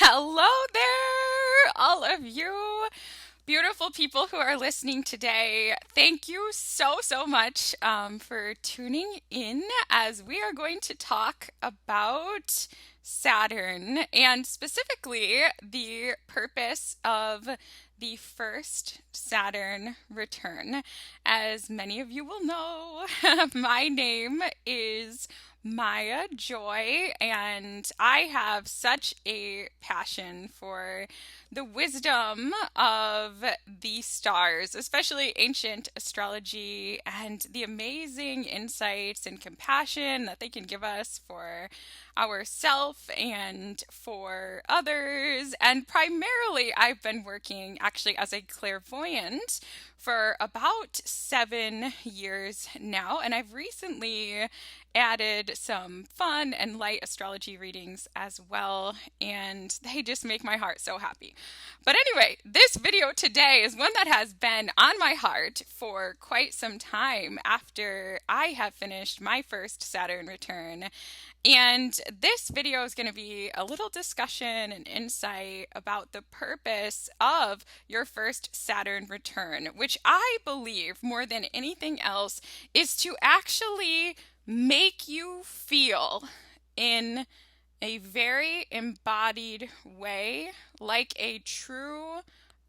Hello there, all of you beautiful people who are listening today. Thank you so much for tuning in as we are going to talk about Saturn and specifically the purpose of the first Saturn return. As many of you will know, my name is Maya Joy, and I have such a passion for the wisdom of the stars, especially ancient astrology, and the amazing insights and compassion that they can give us for ourself and for others. And primarily, I've been working actually as a clairvoyant for about 7 years now, and I've recently added some fun and light astrology readings as well, and they just make my heart so happy. But anyway, this video today is one that has been on my heart for quite some time after I have finished my first Saturn return. And this video is going to be a little discussion and insight about the purpose of your first Saturn return, which I believe more than anything else is to actually make you feel in a very embodied way like a true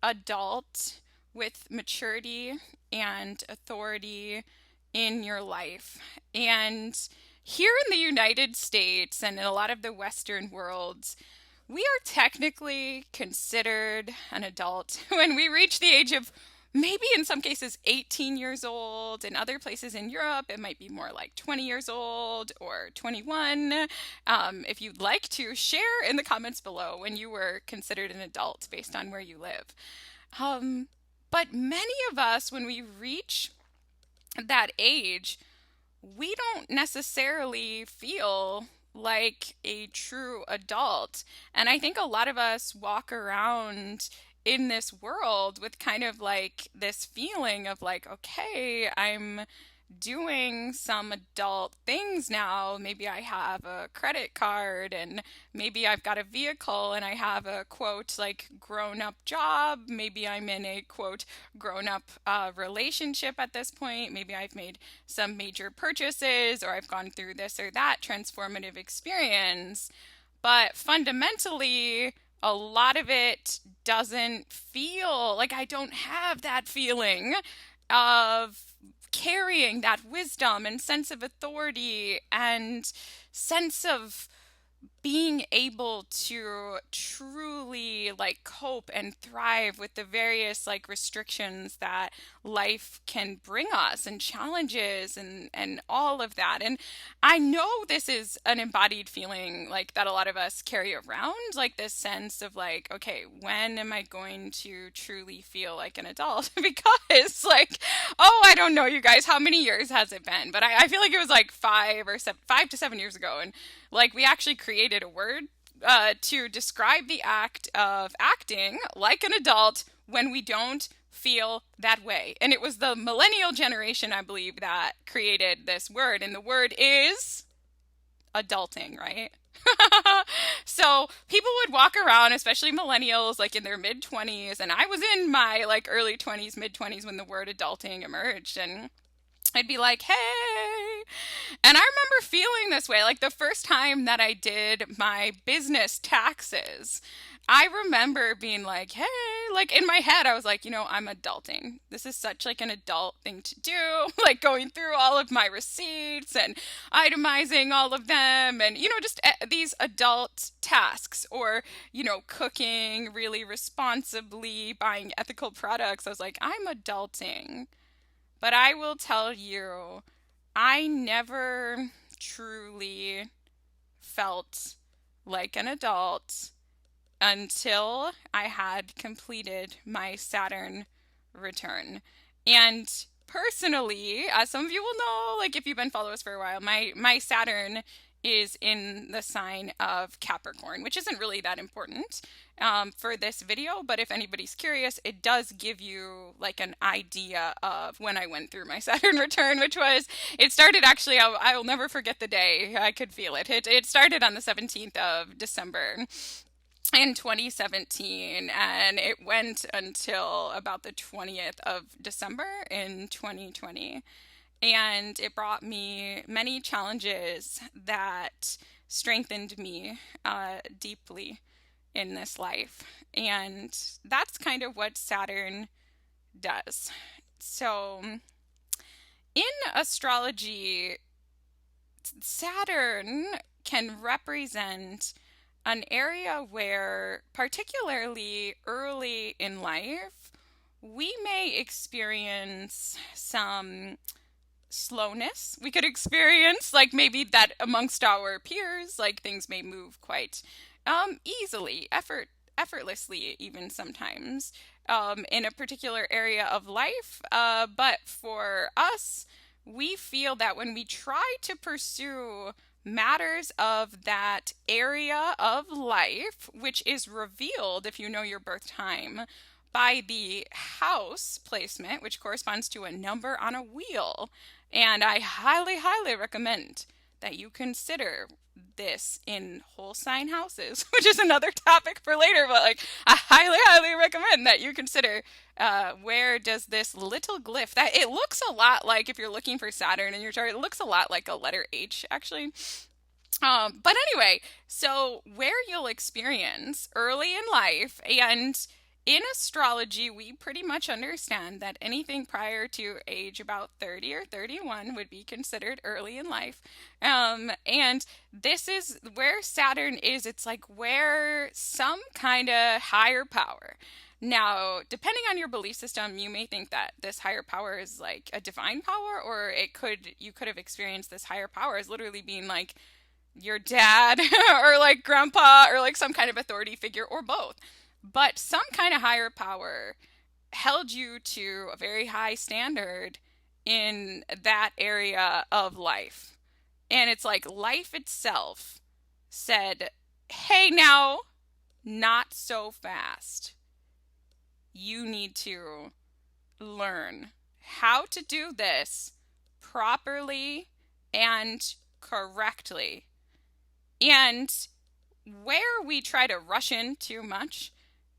adult with maturity and authority in your life. And here in the United States and in a lot of the Western worlds, we are technically considered an adult when we reach the age of maybe in some cases 18 years old. In other places in Europe, it might be more like 20 years old or 21. If you'd like to share in the comments below when you were considered an adult based on where you live. But many of us, when we reach that age, we don't necessarily feel like a true adult. And I think a lot of us walk around in this world with kind of like this feeling of like, okay, I'm doing some adult things now. Maybe I have a credit card and maybe I've got a vehicle and I have a quote like grown up job. Maybe I'm in a quote grown up relationship at this point. Maybe I've made some major purchases or I've gone through this or that transformative experience. But fundamentally, a lot of it doesn't feel like I don't have that feeling of carrying that wisdom and sense of authority and sense of being able to truly like cope and thrive with the various like restrictions that life can bring us and challenges and all of that. And I know this is an embodied feeling like that a lot of us carry around, like this sense of like, okay, when am I going to truly feel like an adult? Because like, oh, I don't know, you guys, how many years has it been? But I feel like it was like 5 to 7 years ago, and like we actually created a word to describe the act of acting like an adult when we don't feel that way. And it was the millennial generation, I believe, that created this word. And the word is adulting, right? So people would walk around, especially millennials, like in their mid 20s. And I was in my like early 20s, mid 20s when the word adulting emerged. And I'd be like, hey. And I remember feeling this way. Like the first time that I did my business taxes, I remember being like, hey, like in my head, I was like, I'm adulting. This is such like an adult thing to do. Like going through all of my receipts and itemizing all of them and, just these adult tasks or, cooking really responsibly, buying ethical products. I was like, I'm adulting. But I will tell you, I never truly felt like an adult until I had completed my Saturn return. And personally, as some of you will know, like if you've been followers for a while, my Saturn is in the sign of Capricorn, which isn't really that important for this video, but if anybody's curious, it does give you like an idea of when I went through my Saturn return, it started actually, I'll never forget the day. I could feel it. It started on the 17th of December. in 2017, and it went until about the 20th of December in 2020. And it brought me many challenges that strengthened me deeply in this life. And that's kind of what Saturn does. So, in astrology, Saturn can represent an area where, particularly early in life, we may experience some slowness. We could experience, like, maybe that amongst our peers, like, things may move quite easily, effortlessly, even sometimes, in a particular area of life. But for us, we feel that when we try to pursue matters of that area of life, which is revealed if you know your birth time by the house placement, which corresponds to a number on a wheel. And I highly, highly recommend that you consider this in whole sign houses, which is another topic for later, but like I highly, highly recommend that you consider where does this little glyph that it looks a lot like, if you're looking for Saturn in your chart, it looks a lot like a letter H actually. But anyway, so where you'll experience early in life, and in astrology, we pretty much understand that anything prior to age about 30 or 31 would be considered early in life. And this is where Saturn is. It's like where some kind of higher power. Now, depending on your belief system, you may think that this higher power is like a divine power, or you could have experienced this higher power as literally being like your dad or like grandpa or like some kind of authority figure or both. But some kind of higher power held you to a very high standard in that area of life. And it's like life itself said, hey, now, not so fast. You need to learn how to do this properly and correctly. And where we try to rush in too much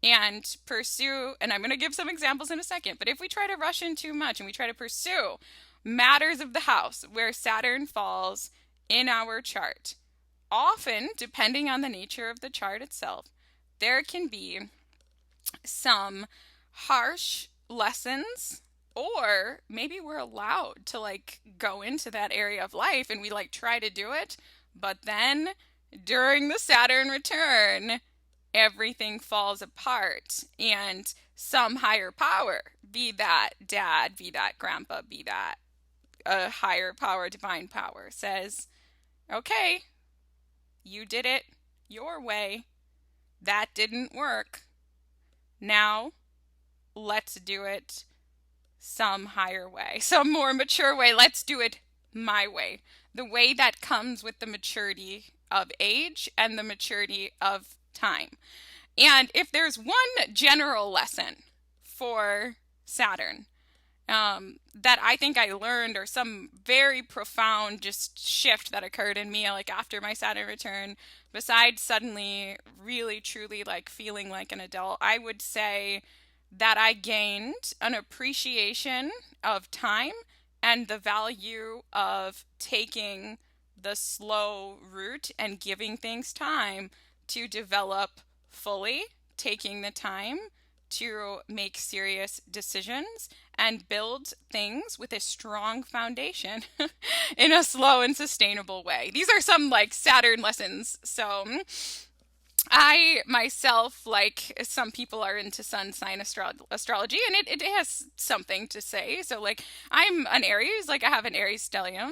and pursue, and I'm going to give some examples in a second, but if we try to rush in too much and we try to pursue matters of the house where Saturn falls in our chart, often, depending on the nature of the chart itself, there can be some harsh lessons, or maybe we're allowed to like go into that area of life and we like try to do it, but then during the Saturn return, everything falls apart, and some higher power, be that dad, be that grandpa, be that a higher power, divine power, says, okay, you did it your way. That didn't work. Now, let's do it some higher way, some more mature way. Let's do it my way. The way that comes with the maturity of age and the maturity of time. And if there's one general lesson for Saturn that I think I learned, or some very profound just shift that occurred in me like after my Saturn return, besides suddenly really truly like feeling like an adult, I would say that I gained an appreciation of time and the value of taking the slow route and giving things time to develop fully, taking the time to make serious decisions and build things with a strong foundation in a slow and sustainable way. These are some like Saturn lessons. So I myself, like some people are into sun sign astrology, and it has something to say. So like I'm an Aries, like I have an Aries stellium,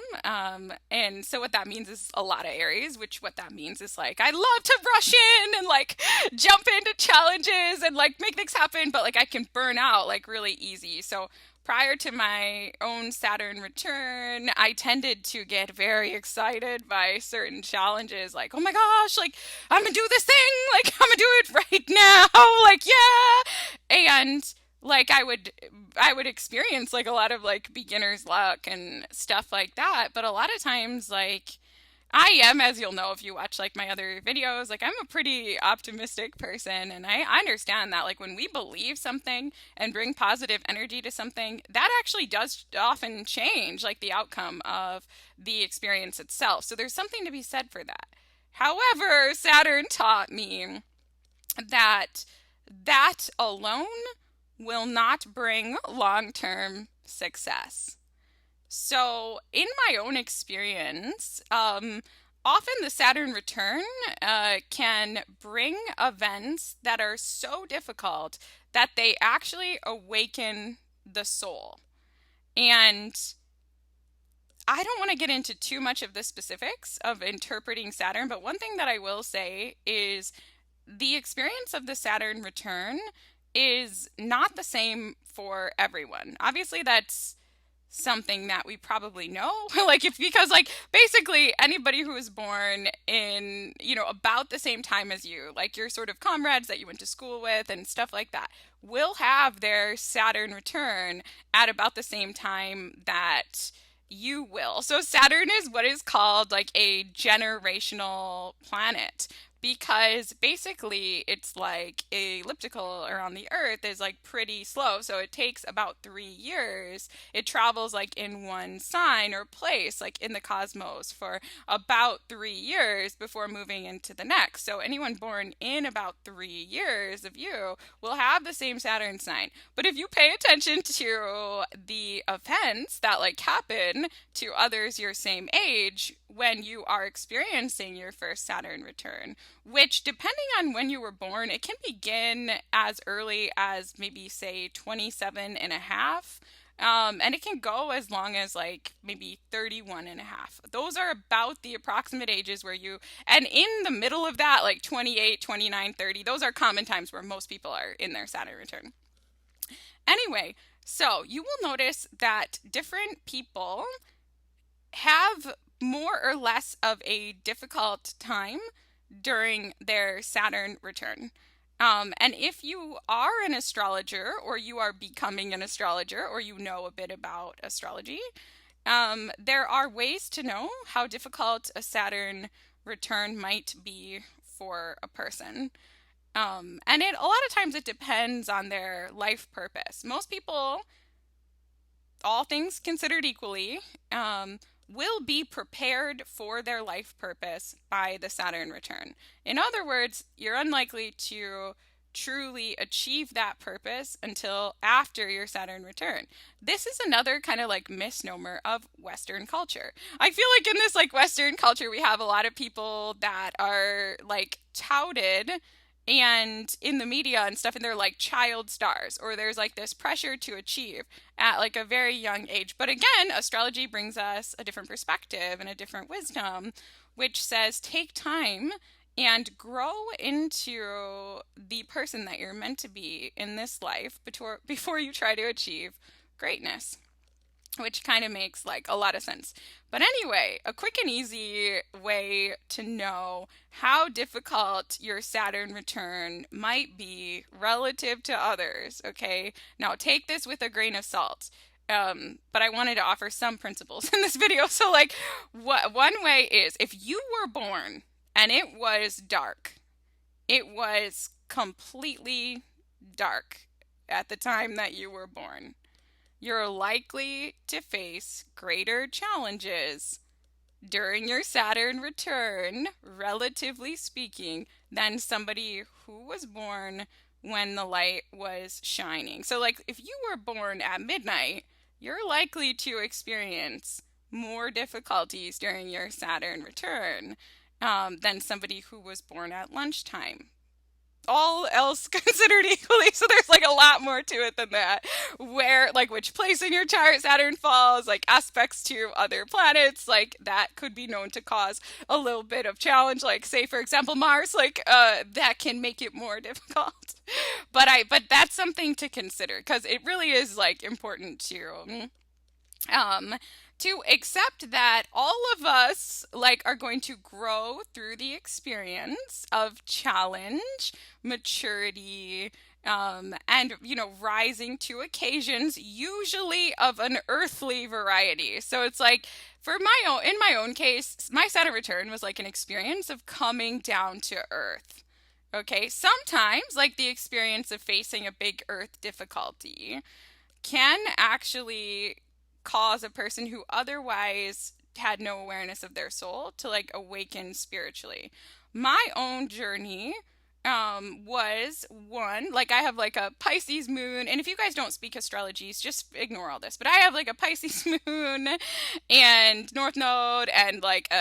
and so what that means is a lot of Aries, which what that means is like I love to rush in and like jump into challenges and like make things happen, but like I can burn out like really easy. So prior to my own Saturn return, I tended to get very excited by certain challenges, like, oh my gosh, like, I'm gonna do this thing, like, I'm gonna do it right now, like, yeah! And, like, I would experience, like, a lot of, like, beginner's luck and stuff like that, but a lot of times, like, I am, as you'll know if you watch like my other videos, like I'm a pretty optimistic person, and I understand that like when we believe something and bring positive energy to something, that actually does often change like the outcome of the experience itself. So there's something to be said for that. However, Saturn taught me that that alone will not bring long-term success. So, in my own experience, often the Saturn return can bring events that are so difficult that they actually awaken the soul. And I don't want to get into too much of the specifics of interpreting Saturn, but one thing that I will say is the experience of the Saturn return is not the same for everyone. Obviously, that's something that we probably know like if because like basically anybody who was born in about the same time as you, like your sort of comrades that you went to school with and stuff like that, will have their Saturn return at about the same time that you will. So Saturn is what is called like a generational planet, because basically it's like a elliptical around the earth is like pretty slow, so it takes about 3 years. It travels like in one sign or place like in the cosmos for about 3 years before moving into the next. So anyone born in about 3 years of you will have the same Saturn sign. But if you pay attention to the events that like happen to others your same age when you are experiencing your first Saturn return, which depending on when you were born, it can begin as early as maybe say 27 and a half. And it can go as long as like maybe 31 and a half. Those are about the approximate ages where and in the middle of that, like 28, 29, 30, those are common times where most people are in their Saturn return. Anyway, so you will notice that different people have more or less of a difficult time during their Saturn return. And if you are an astrologer, or you are becoming an astrologer, or you know a bit about astrology, there are ways to know how difficult a Saturn return might be for a person. And a lot of times it depends on their life purpose. Most people, all things considered equally, will be prepared for their life purpose by the Saturn return. In other words, you're unlikely to truly achieve that purpose until after your Saturn return. This is another kind of like misnomer of Western culture. I feel like in this like Western culture, we have a lot of people that are like touted and in the media and stuff, and they're like child stars, or there's like this pressure to achieve at like a very young age. But again, astrology brings us a different perspective and a different wisdom, which says take time and grow into the person that you're meant to be in this life before you try to achieve greatness, which kind of makes like a lot of sense. But anyway, a quick and easy way to know how difficult your Saturn return might be relative to others, okay? Now take this with a grain of salt. But I wanted to offer some principles in this video. So like one way is if you were born and it was dark, it was completely dark at the time that you were born, you're likely to face greater challenges during your Saturn return, relatively speaking, than somebody who was born when the light was shining. So, like, if you were born at midnight, you're likely to experience more difficulties during your Saturn return than somebody who was born at lunchtime, all else considered equally. So there's like a lot more to it than that. Where, like, which place in your chart Saturn falls, like aspects to other planets, like that could be known to cause a little bit of challenge. Like, say for example, Mars, like that can make it more difficult. But that's something to consider because it really is like important um to accept that all of us like are going to grow through the experience of challenge, maturity, And rising to occasions, usually of an earthly variety. So it's like, in my own case, my Saturn return was like an experience of coming down to earth. Okay, sometimes, like the experience of facing a big earth difficulty, can actually cause a person who otherwise had no awareness of their soul to like awaken spiritually. My own journey was one, like I have like a Pisces moon, and if you guys don't speak astrologies, just ignore all this, but I have like a Pisces moon and North Node and like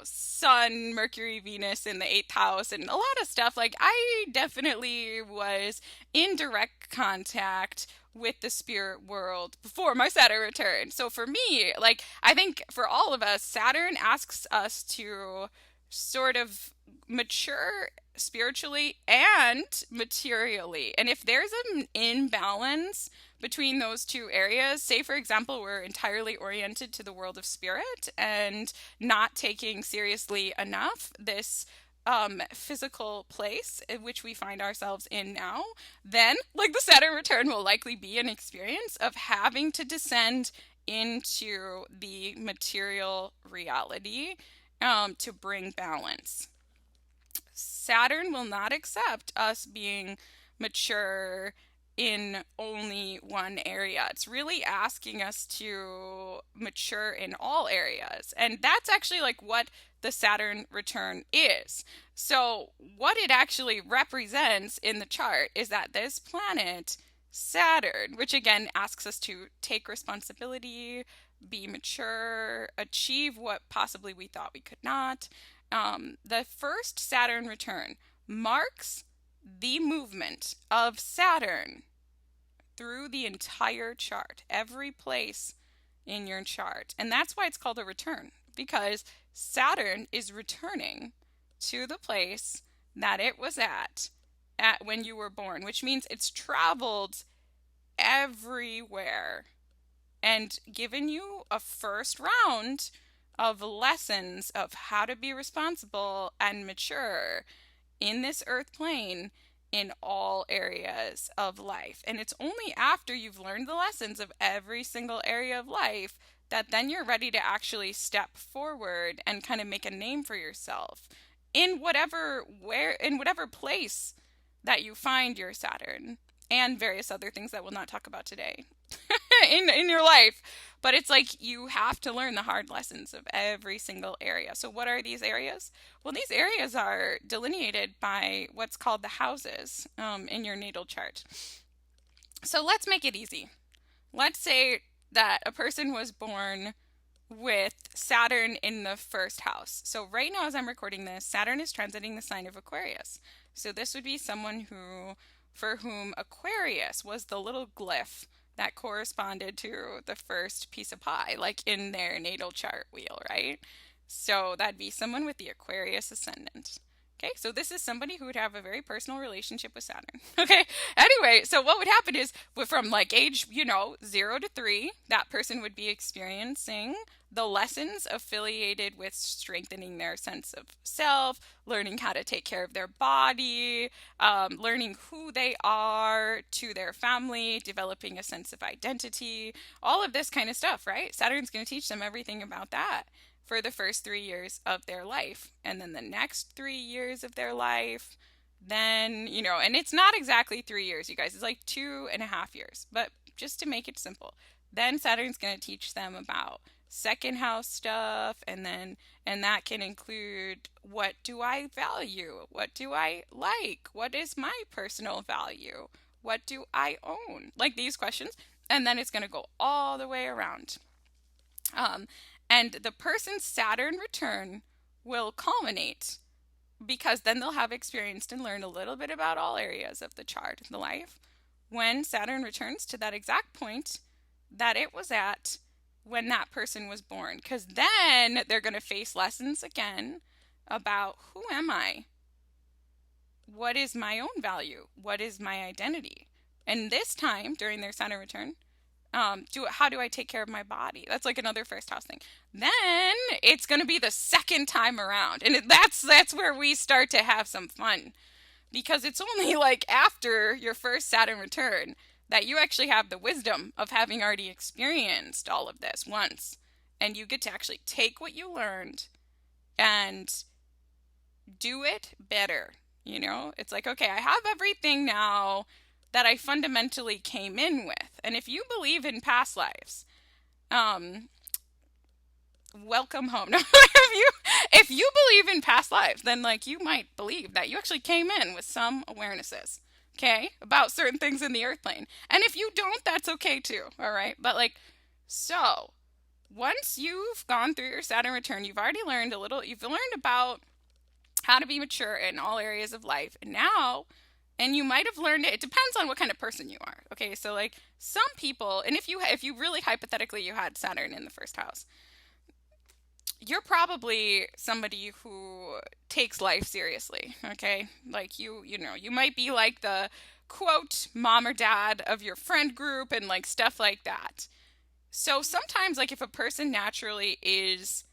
Sun, Mercury, Venus in the 8th house and a lot of stuff. Like I definitely was in direct contact with the spirit world before my Saturn return. So for me, like I think for all of us, Saturn asks us to sort of mature spiritually and materially. And if there's an imbalance between those two areas, say for example, we're entirely oriented to the world of spirit and not taking seriously enough this physical place in which we find ourselves in now, then like the Saturn return will likely be an experience of having to descend into the material reality to bring balance. Saturn will not accept us being mature in only one area. It's really asking us to mature in all areas. And that's actually like what the Saturn return is. So, what it actually represents in the chart is that this planet, Saturn, which again asks us to take responsibility, be mature, achieve what possibly we thought we could not. The first Saturn return marks the movement of Saturn through the entire chart, every place in your chart. And that's why it's called a return, because Saturn is returning to the place that it was at when you were born, which means it's traveled everywhere and given you a first round of lessons of how to be responsible and mature in this earth plane in all areas of life. And it's only after you've learned the lessons of every single area of life that then you're ready to actually step forward and kind of make a name for yourself in whatever place that you find your Saturn and various other things that we'll not talk about today in your life. But it's like you have to learn the hard lessons of every single area. So what are these areas? Well, these areas are delineated by what's called the houses in your natal chart. So let's make it easy. Let's say that a person was born with Saturn in the first house. So right now as I'm recording this, Saturn is transiting the sign of Aquarius. So this would be someone for whom Aquarius was the little glyph that corresponded to the first piece of pie, like in their natal chart wheel, right? So that'd be someone with the Aquarius ascendant. Okay, so this is somebody who would have a very personal relationship with Saturn. Okay, anyway, so what would happen is from like age, 0 to 3, that person would be experiencing the lessons affiliated with strengthening their sense of self, learning how to take care of their body, learning who they are to their family, developing a sense of identity, all of this kind of stuff, right? Saturn's going to teach them everything about that for the first 3 years of their life. And then the next 3 years of their life, then, and it's not exactly 3 years, you guys. It's like 2.5 years. But just to make it simple, then Saturn's going to teach them about second house stuff, and that can include, what do I value? What do I like? What is my personal value? What do I own? Like these questions. And then it's going to go all the way around. And the person's Saturn return will culminate because then they'll have experienced and learned a little bit about all areas of the chart, the life, when Saturn returns to that exact point that it was at when that person was born. Because then they're going to face lessons again about, who am I? What is my own value? What is my identity? And this time, during their Saturn return, how do I take care of my body? That's like another first house thing. Then it's going to be the second time around, and that's where we start to have some fun, because it's only like after your first Saturn return that you actually have the wisdom of having already experienced all of this once. And you get to actually take what you learned and do it better. You know, it's like, okay, I have everything now that I fundamentally came in with. And if you believe in past lives, um, welcome home. No, if you believe in past lives, then like you might believe that you actually came in with some awarenesses, okay, about certain things in the earth plane. And if you don't, that's okay too. All right. But like, so once you've gone through your Saturn return, you've already learned a little, you've learned about how to be mature in all areas of life. And now, and you might have learned it, it depends on what kind of person you are. Okay. So like some people, and if you really hypothetically you had Saturn in the first house, you're probably somebody who takes life seriously, okay? Like you might be like the quote mom or dad of your friend group and like stuff like that. So sometimes like if a person naturally is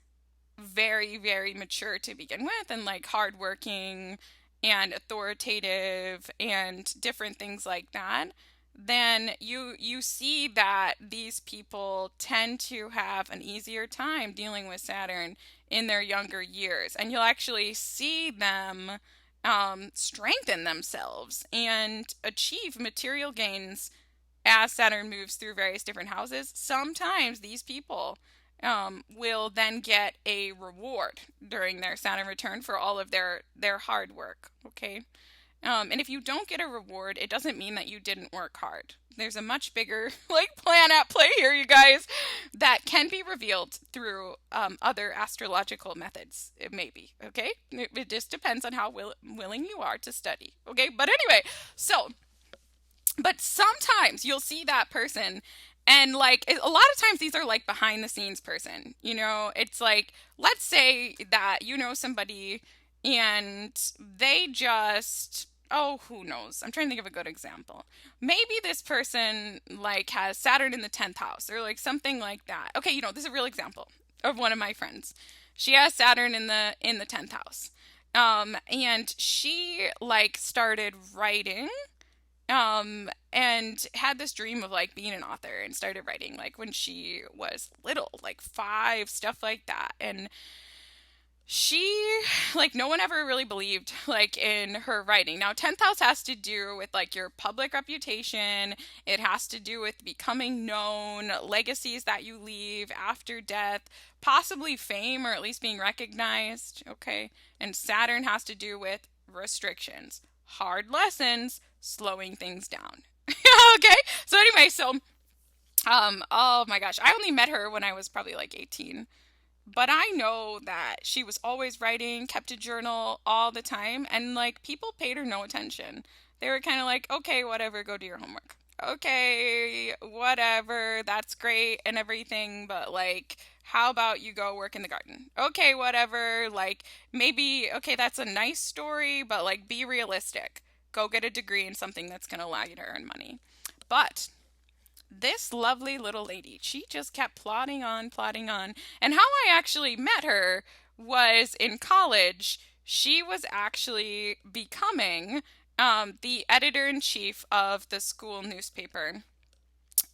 very very mature to begin with and like hardworking and authoritative and different things like that, then you see that these people tend to have an easier time dealing with Saturn in their younger years, and you'll actually see them strengthen themselves and achieve material gains as Saturn moves through various different houses. Sometimes these people will then get a reward during their Saturn return for all of their hard work. Okay. And if you don't get a reward, it doesn't mean that you didn't work hard. There's a much bigger like plan at play here, you guys, that can be revealed through other astrological methods. It may be, okay? It just depends on how willing you are to study, okay? But anyway, so, but sometimes you'll see that person and like a lot of times these are like behind the scenes person, you know? It's like, let's say that you know somebody and they just, oh, who knows, I'm trying to think of a good example. Maybe this person like has Saturn in the 10th house or like something like that. Okay, you know, this is a real example of one of my friends. She has Saturn in the 10th house, and she like started writing, and had this dream of like being an author and started writing like when she was little, like 5, stuff like that. And she, like, no one ever really believed like in her writing. Now 10th house has to do with like your public reputation, it has to do with becoming known, legacies that you leave after death, possibly fame or at least being recognized, okay? And Saturn has to do with restrictions, hard lessons, slowing things down. Okay, so anyway, so oh my gosh, I only met her when I was probably like 18, but I know that she was always writing, kept a journal all the time, and like people paid her no attention. They were kind of like, okay, whatever, go do your homework. Okay, whatever, that's great and everything, but like, how about you go work in the garden? Okay, whatever, like, maybe, okay, that's a nice story, but like, be realistic. Go get a degree in something that's going to allow you to earn money. But this lovely little lady, she just kept plodding on, plodding on. And how I actually met her was in college. She was actually becoming the editor in chief of the school newspaper.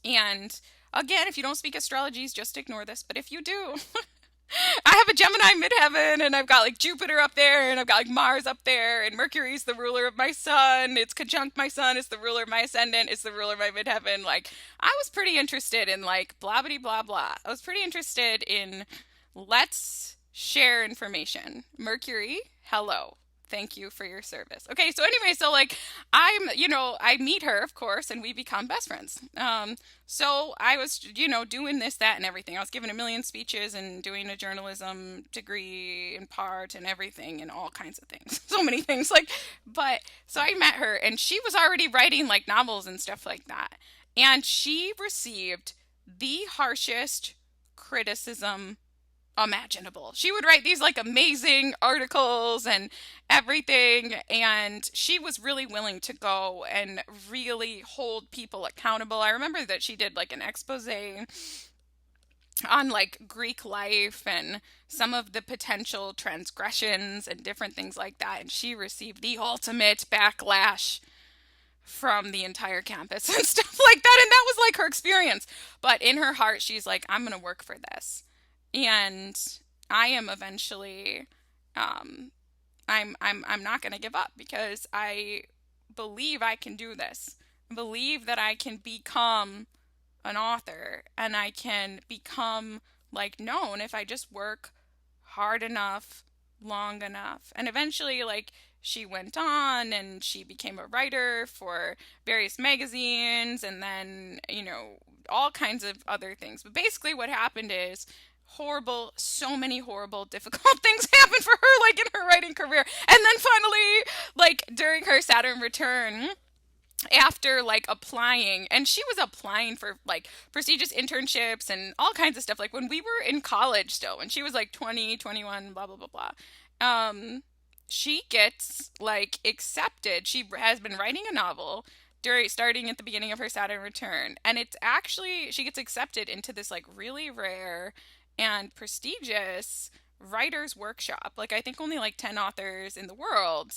And again, if you don't speak astrologies, just ignore this. But if you do, I have a Gemini midheaven, and I've got like Jupiter up there, and I've got like Mars up there, and Mercury's the ruler of my sun. It's conjunct my sun. It's the ruler of my ascendant. It's the ruler of my midheaven. Like, I was pretty interested in like blah blah blah blah. I was pretty interested in let's share information. Mercury, hello. Thank you for your service. Okay, so anyway, so like I meet her, of course, and we become best friends. So I was, doing this, that, and everything. I was giving a million speeches and doing a journalism degree in part and everything and all kinds of things. So many things. But so I met her and she was already writing like novels and stuff like that. And she received the harshest criticism imaginable. She would write these like amazing articles and everything, and she was really willing to go and really hold people accountable. I remember that she did like an expose on like Greek life and some of the potential transgressions and different things like that. And she received the ultimate backlash from the entire campus and stuff like that. And that was like her experience. But in her heart, she's like, I'm going to work for this. And I am eventually, um, I'm not going to give up because I believe I can do this. I believe that I can become an author and I can become like known if I just work hard enough, long enough. And eventually, like, she went on and she became a writer for various magazines and then, all kinds of other things. But basically, what happened is so many horrible, difficult things happened for her, like in her writing career. And then finally, like during her Saturn return, after like applying, and she was applying for like prestigious internships and all kinds of stuff, like when we were in college still, when she was like 20, 21, blah blah blah blah. She gets like accepted. She has been writing a novel during starting at the beginning of her Saturn return, and it's actually she gets accepted into this like really rare and prestigious writers workshop. Like I think only like 10 authors in the world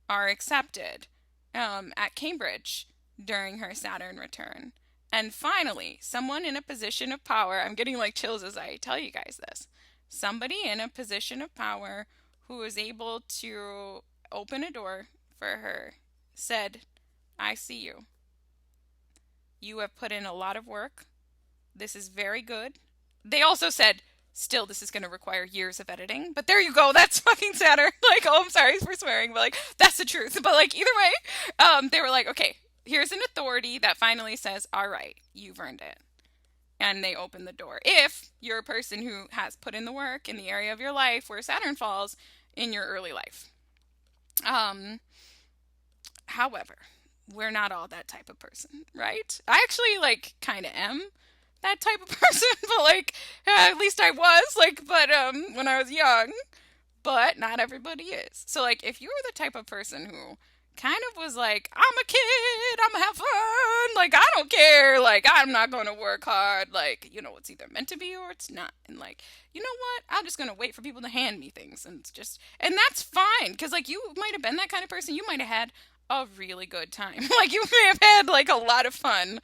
are accepted at Cambridge during her Saturn return. And finally, someone in a position of power, I'm getting like chills as I tell you guys this. Somebody in a position of power who was able to open a door for her said, I see you. You have put in a lot of work. This is very good. They also said, still, this is going to require years of editing. But there you go. That's fucking Saturn. Like, oh, I'm sorry for swearing, but like, that's the truth. But like, either way, they were like, okay, here's an authority that finally says, all right, you've earned it. And they open the door. If you're a person who has put in the work in the area of your life where Saturn falls in your early life. However, we're not all that type of person, right? I actually like kind of am that type of person, but like at least I was like, but when I was young, but not everybody is. So like if you're the type of person who kind of was like, I'm a kid, I'm gonna have fun, like I don't care, like I'm not gonna work hard, like it's either meant to be or it's not, and like you know what, I'm just gonna wait for people to hand me things, and it's just, and that's fine, because like you might have been that kind of person, you might have had a really good time, like you may have had like a lot of fun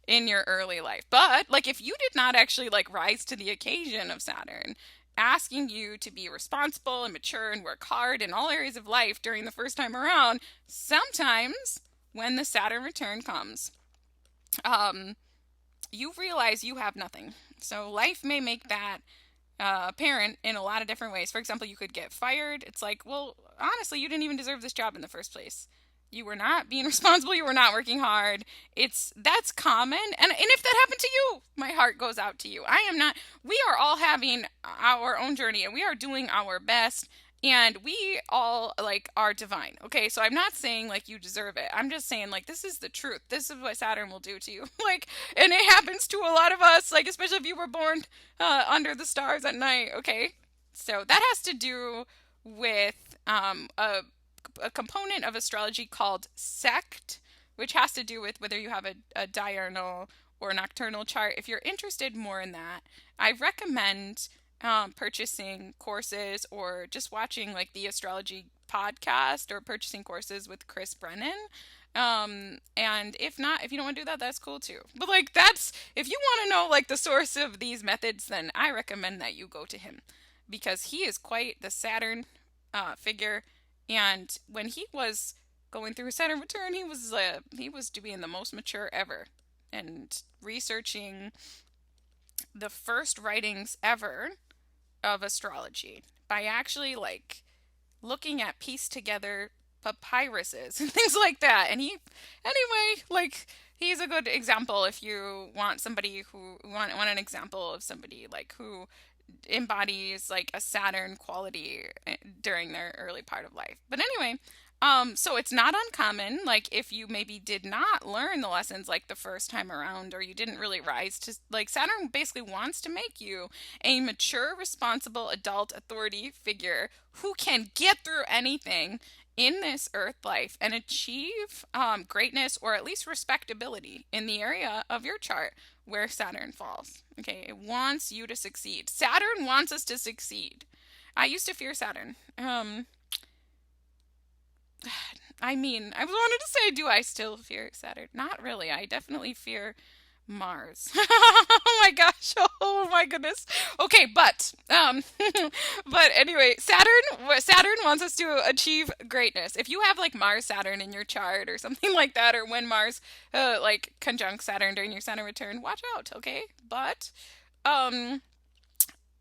in your early life. But like if you did not actually like rise to the occasion of Saturn asking you to be responsible and mature and work hard in all areas of life during the first time around, sometimes when the Saturn return comes, you realize you have nothing. So life may make that apparent in a lot of different ways. For example, you could get fired. It's like, well, honestly, you didn't even deserve this job in the first place. You were not being responsible, you were not working hard. That's common. And if that happened to you, my heart goes out to you. I am not, we are all having our own journey and we are doing our best, and we all like are divine. Okay, so I'm not saying like you deserve it. I'm just saying like this is the truth. This is what Saturn will do to you. Like, and it happens to a lot of us, like especially if you were born under the stars at night. Okay, so that has to do with a component of astrology called sect, which has to do with whether you have a diurnal or nocturnal chart. If you're interested more in that, I recommend purchasing courses or just watching like the Astrology Podcast or purchasing courses with Chris Brennan. And if not, if you don't want to do that, that's cool too. But like that's, if you want to know like the source of these methods, then I recommend that you go to him because he is quite the Saturn figure. And when he was going through his Saturn return, he was being the most mature ever and researching the first writings ever of astrology by actually like looking at pieced together papyruses and things like that. And anyway, like he's a good example if you want somebody who want an example of somebody like who embodies like a Saturn quality during their early part of life. But anyway, so it's not uncommon, like if you maybe did not learn the lessons like the first time around, or you didn't really rise to, like Saturn basically wants to make you a mature, responsible adult authority figure who can get through anything in this earth life and achieve greatness or at least respectability in the area of your chart where Saturn falls. Okay, it wants you to succeed. Saturn wants us to succeed. I used to fear Saturn. I mean, I wanted to say, do I still fear Saturn? Not really. I definitely fear Mars. Oh my gosh. Oh my goodness. Okay, but anyway, Saturn wants us to achieve greatness. If you have like Mars Saturn in your chart or something like that, or when Mars like conjunct Saturn during your Saturn return, watch out, okay? But um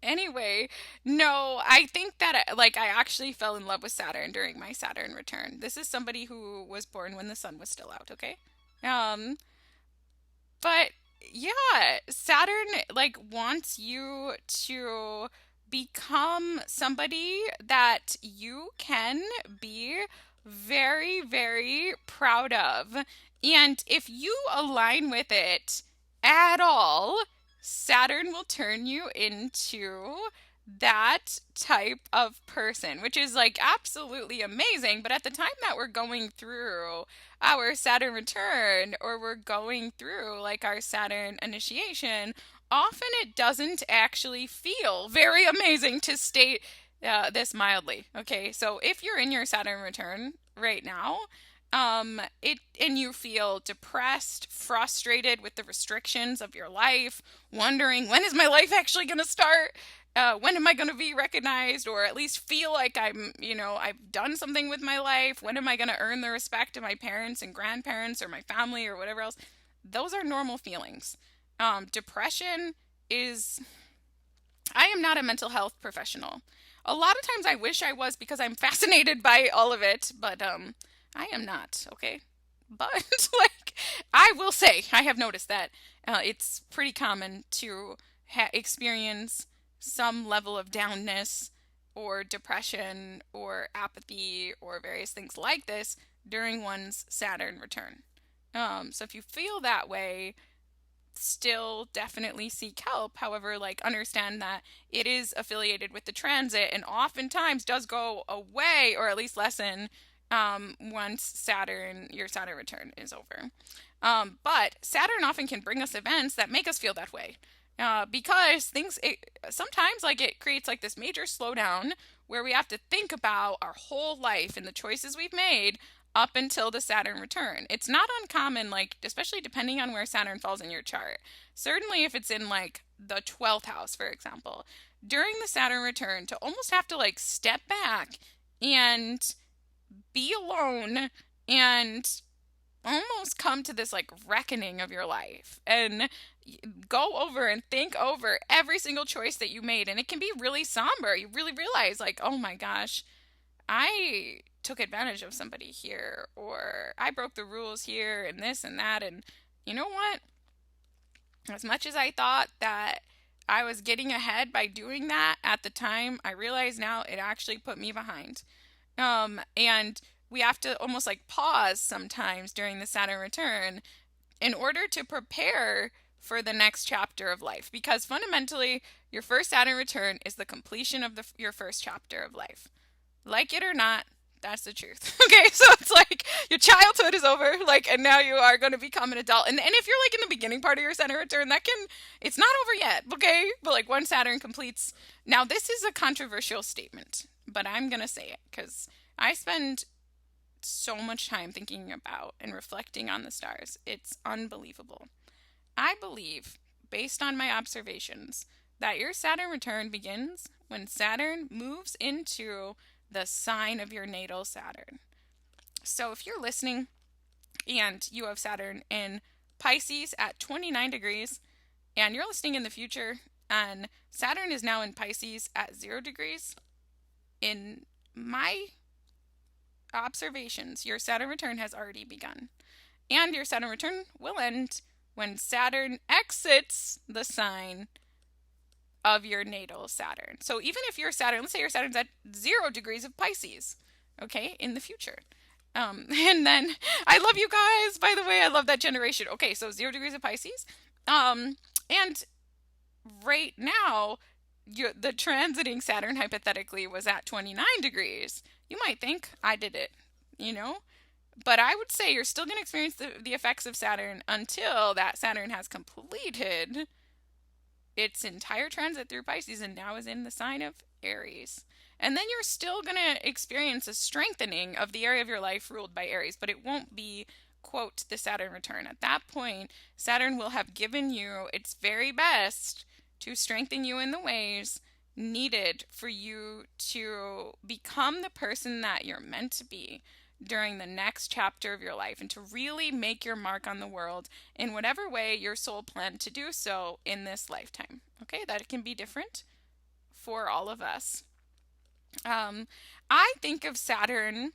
anyway, no, I think that like I actually fell in love with Saturn during my Saturn return. This is somebody who was born when the sun was still out, okay? Um but yeah, Saturn like wants you to become somebody that you can be very, very proud of. And if you align with it at all, Saturn will turn you into that type of person, which is like absolutely amazing. But at the time that we're going through our Saturn return or we're going through like our Saturn initiation, often it doesn't actually feel very amazing, to state this mildly. Okay, so if you're in your Saturn return right now, it and you feel depressed, frustrated with the restrictions of your life, wondering when is my life actually going to start? When am I going to be recognized, or at least feel like I've done something with my life? When am I going to earn the respect of my parents and grandparents or my family or whatever else? Those are normal feelings. Depression is, I am not a mental health professional. A lot of times I wish I was because I'm fascinated by all of it, but I am not, okay? But like I will say, I have noticed that it's pretty common to experience some level of downness or depression or apathy or various things like this during one's Saturn return. So if you feel that way, still definitely seek help. However, like understand that it is affiliated with the transit and oftentimes does go away or at least lessen once your Saturn return is over. But Saturn often can bring us events that make us feel that way. Because sometimes like it creates like this major slowdown where we have to think about our whole life and the choices we've made up until the Saturn return. It's not uncommon, like especially depending on where Saturn falls in your chart. Certainly if it's in like the 12th house, for example, during the Saturn return, to almost have to like step back and be alone and almost come to this like reckoning of your life and go over and think over every single choice that you made. And it can be really somber. You really realize like, oh my gosh, I took advantage of somebody here, or I broke the rules here, and this and that. And you know what? As much as I thought that I was getting ahead by doing that at the time, I realize now it actually put me behind. And we have to almost like pause sometimes during the Saturn return in order to prepare for the next chapter of life. Because fundamentally, your first Saturn return is the completion of your first chapter of life. Like it or not, that's the truth. Okay, so it's like your childhood is over, like, and now you are going to become an adult. And if you're like in the beginning part of your Saturn return, it's not over yet, okay? But like once Saturn completes, now this is a controversial statement, but I'm going to say it because I spend so much time thinking about and reflecting on the stars. It's unbelievable. I believe, based on my observations, that your Saturn return begins when Saturn moves into the sign of your natal Saturn. So if you're listening and you have Saturn in Pisces at 29 degrees and you're listening in the future and Saturn is now in Pisces at 0 degrees, in my observations, your Saturn return has already begun. And your Saturn return will end when Saturn exits the sign of your natal Saturn. So even if your Saturn, let's say your Saturn's at 0 degrees of Pisces, okay, in the future. And then, I love you guys, by the way, I love that generation. Okay, so 0 degrees of Pisces. And right now, the transiting Saturn hypothetically was at 29 degrees. You might think I did it you know? But I would say you're still going to experience the effects of Saturn until that Saturn has completed its entire transit through Pisces and now is in the sign of Aries. And then you're still going to experience a strengthening of the area of your life ruled by Aries, but it won't be, quote, the Saturn return. At that point, Saturn will have given you its very best to strengthen you in the ways needed for you to become the person that you're meant to be during the next chapter of your life and to really make your mark on the world in whatever way your soul planned to do so in this lifetime. Okay, that can be different for all of us. I think of Saturn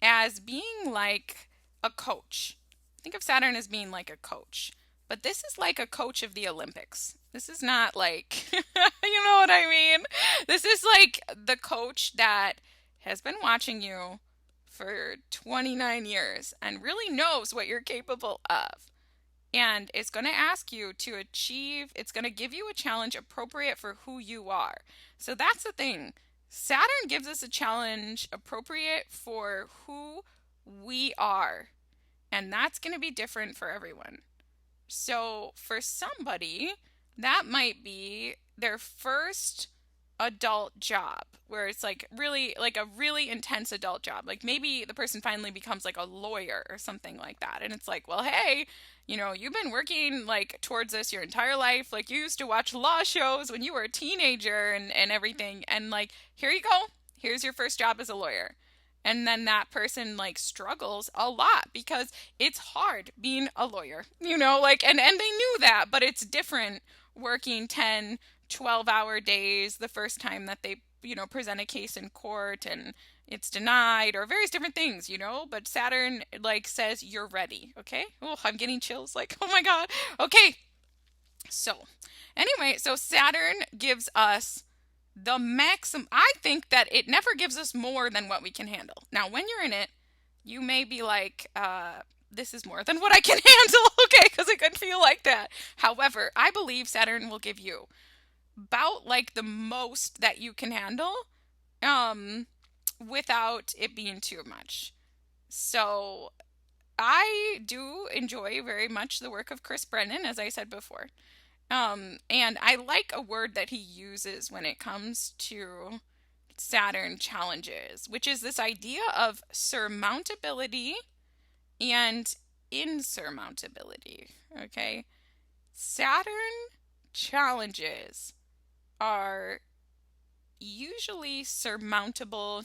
as being like a coach. Think of Saturn as being like a coach. But this is like a coach of the Olympics. This is not like, you know what I mean? This is like the coach that has been watching you for 29 years and really knows what you're capable of. And it's going to ask you to achieve, it's going to give you a challenge appropriate for who you are. So that's the thing. Saturn gives us a challenge appropriate for who we are. And that's going to be different for everyone. So for somebody, that might be their first adult job where it's like a really intense adult job. Like maybe the person finally becomes like a lawyer or something like that. And it's like, well, hey, you've been working like towards this your entire life. Like you used to watch law shows when you were a teenager and everything. And like, here you go. Here's your first job as a lawyer. And then that person like struggles a lot because it's hard being a lawyer, like, and they knew that, but it's different working 10, 12-hour days the first time that they, present a case in court and it's denied or various different things, but Saturn like says you're ready. Okay. Oh, I'm getting chills. Like, oh my God. Okay. So anyway, so Saturn gives us the maximum. I think that it never gives us more than what we can handle. Now, when you're in it, you may be like, this is more than what I can handle, okay, because it could feel like that. However, I believe Saturn will give you about like the most that you can handle without it being too much. So I do enjoy very much the work of Chris Brennan, as I said before. And I like a word that he uses when it comes to Saturn challenges, which is this idea of surmountability and insurmountability. Okay. Saturn challenges are usually surmountable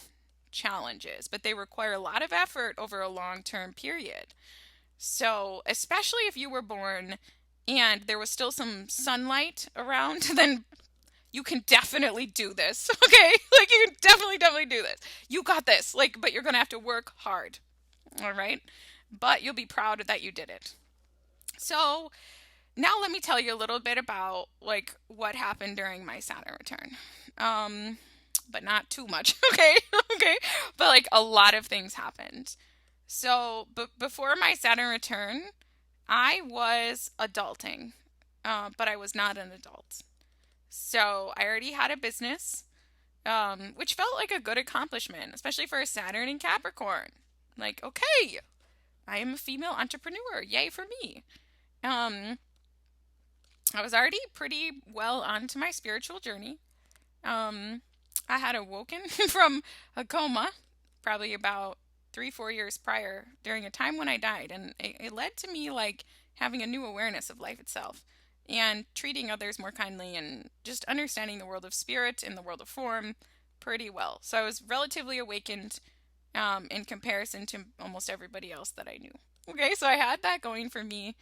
challenges, but they require a lot of effort over a long-term period. So, especially if you were born and there was still some sunlight around, then you can definitely do this, okay? Like, you can definitely do this. You got this, like, but you're gonna have to work hard, all right? But you'll be proud that you did it. So, now let me tell you a little bit about, like, what happened during my Saturn return. But not too much, okay? Okay? But, like, a lot of things happened. So, before my Saturn return, I was adulting, but I was not an adult. So I already had a business, which felt like a good accomplishment, especially for a Saturn in Capricorn. Like, okay, I am a female entrepreneur. Yay for me. I was already pretty well onto my spiritual journey. I had awoken from a coma probably about 3-4 years prior during a time when I died, and it led to me like having a new awareness of life itself and treating others more kindly and just understanding the world of spirit and the world of form pretty well. So I was relatively awakened in comparison to almost everybody else that I knew. Okay, so I had that going for me.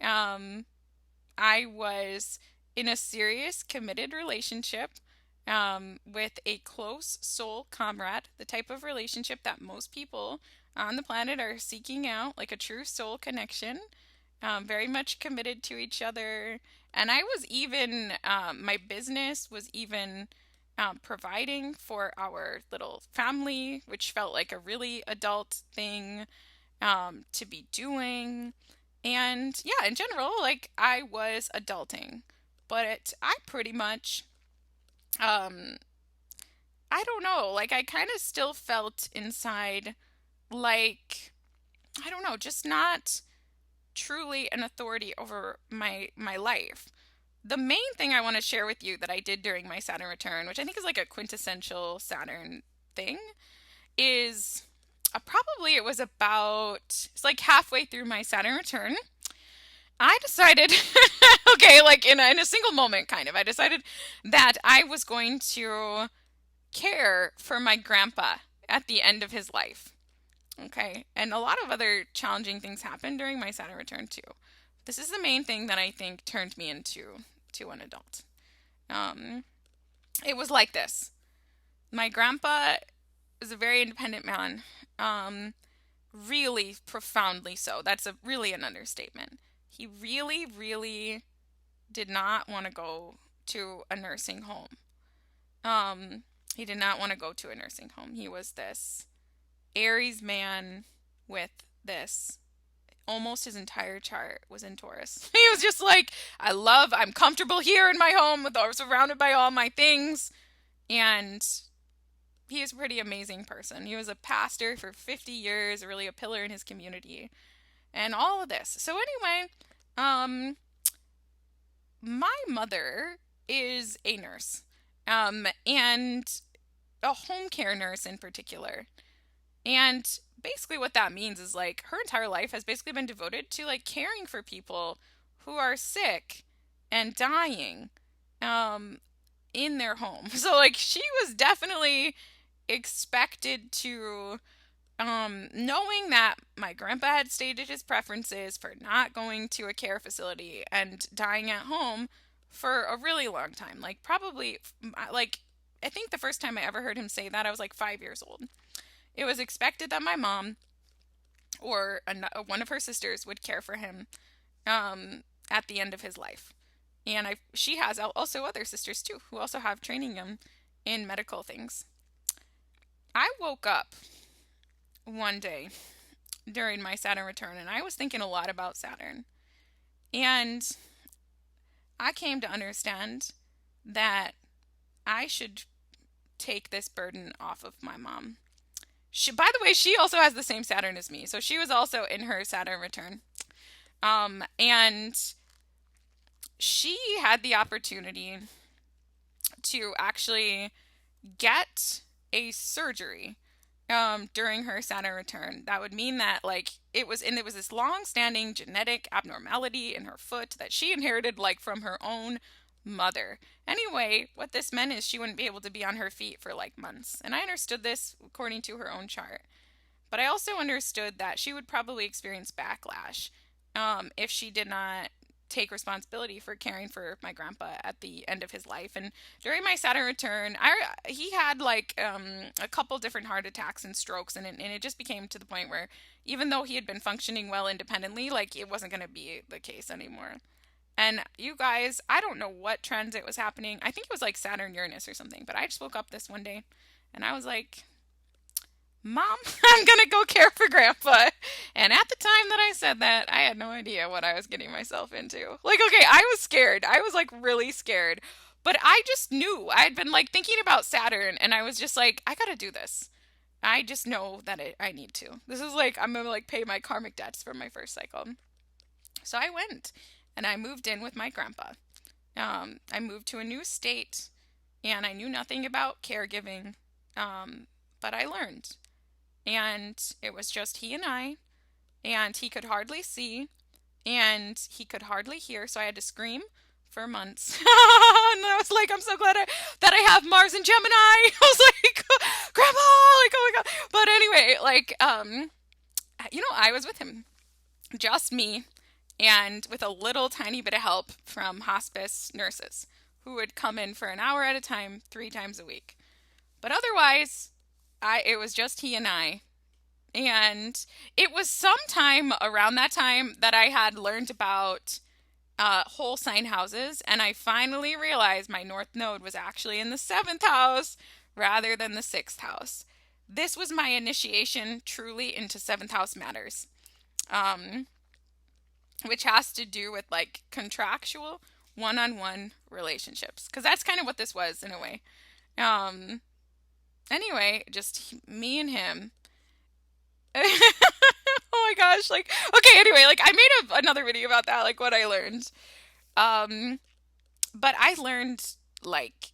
I was in a serious committed relationship with a close soul comrade, the type of relationship that most people on the planet are seeking out, like a true soul connection, very much committed to each other. And I was even, my business was even providing for our little family, which felt like a really adult thing to be doing. And yeah, in general, like I was adulting, but I pretty much I don't know, like I kind of still felt inside like, I don't know, just not truly an authority over my life. The main thing I want to share with you that I did during my Saturn return, which I think is like a quintessential Saturn thing, is probably it was about, it's like halfway through my Saturn return. I decided, okay, like in a single moment, kind of, I decided that I was going to care for my grandpa at the end of his life. Okay. And a lot of other challenging things happened during my Saturn return too. This is the main thing that I think turned me into an adult. Um, it was like this. My grandpa is a very independent man. Really profoundly so. That's really an understatement. He really, really did not want to go to a nursing home. He did not want to go to a nursing home. He was this Aries man with this, almost his entire chart was in Taurus. He was just like, I'm comfortable here in my home surrounded by all my things. And he was a pretty amazing person. He was a pastor for 50 years, really a pillar in his community, and all of this. So anyway, my mother is a nurse, and a home care nurse in particular. And basically what that means is like her entire life has basically been devoted to like caring for people who are sick and dying in their home. So like she was definitely expected to, knowing that my grandpa had stated his preferences for not going to a care facility and dying at home for a really long time. Like probably like I think the first time I ever heard him say that I was like 5 years old. It was expected that my mom or one of her sisters would care for him at the end of his life. And she has also other sisters too who also have training him in medical things. I woke up one day during my Saturn return and I was thinking a lot about Saturn. And I came to understand that I should take this burden off of my mom. By the way, she also has the same Saturn as me, so she was also in her Saturn return. And she had the opportunity to actually get a surgery during her Saturn return. That would mean that like it was this long-standing genetic abnormality in her foot that she inherited like from her own mother. Anyway, what this meant is she wouldn't be able to be on her feet for like months. And I understood this according to her own chart. But I also understood that she would probably experience backlash if she did not take responsibility for caring for my grandpa at the end of his life. And during my Saturn return, he had like a couple different heart attacks and strokes, and it just became to the point where even though he had been functioning well independently, like it wasn't going to be the case anymore. And you guys, I don't know what transit was happening. I think it was like Saturn Uranus or something, but I just woke up this one day and I was like, Mom, I'm gonna go care for Grandpa. And at the time that I said that, I had no idea what I was getting myself into. Like, okay, I was scared. I was like really scared. But I just knew. I had been like thinking about Saturn and I was just like, I gotta do this. I just know that I need to. This is like, I'm gonna like pay my karmic debts from my first cycle. So I went and I moved in with my grandpa. I moved to a new state and I knew nothing about caregiving, but I learned. And it was just he and I, and he could hardly see, and he could hardly hear, so I had to scream for months. And I was like, I'm so glad that I have Mars and Gemini. I was like, Grandpa, like, oh my God. But anyway, like, I was with him, just me, and with a little tiny bit of help from hospice nurses who would come in for an hour at a time, 3 times a week. But otherwise, it was just he and I. And it was sometime around that time that I had learned about whole sign houses, and I finally realized my North Node was actually in the 7th house rather than the 6th house. This was my initiation truly into 7th house matters, which has to do with like contractual one-on-one relationships, because that's kind of what this was in a way. Anyway, just me and him. gosh. Like, okay, anyway, like I made another video about that, like what I learned. Um, but I learned like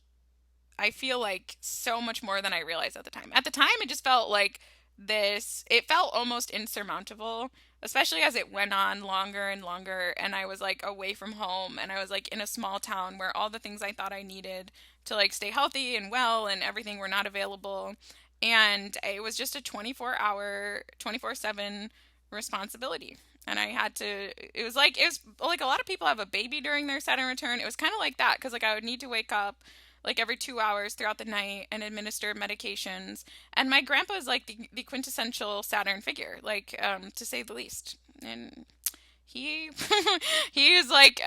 I feel like so much more than I realized at the time. At the time, it just felt like it felt almost insurmountable, especially as it went on longer and longer. And I was like away from home and I was like in a small town where all the things I thought I needed to like stay healthy and well and everything were not available. And it was just a 24-hour, 24/7 responsibility. And I had to, it was like a lot of people have a baby during their Saturn return. It was kind of like that because like I would need to wake up like every 2 hours throughout the night and administer medications. And my grandpa is like the quintessential Saturn figure, like to say the least. And he he is like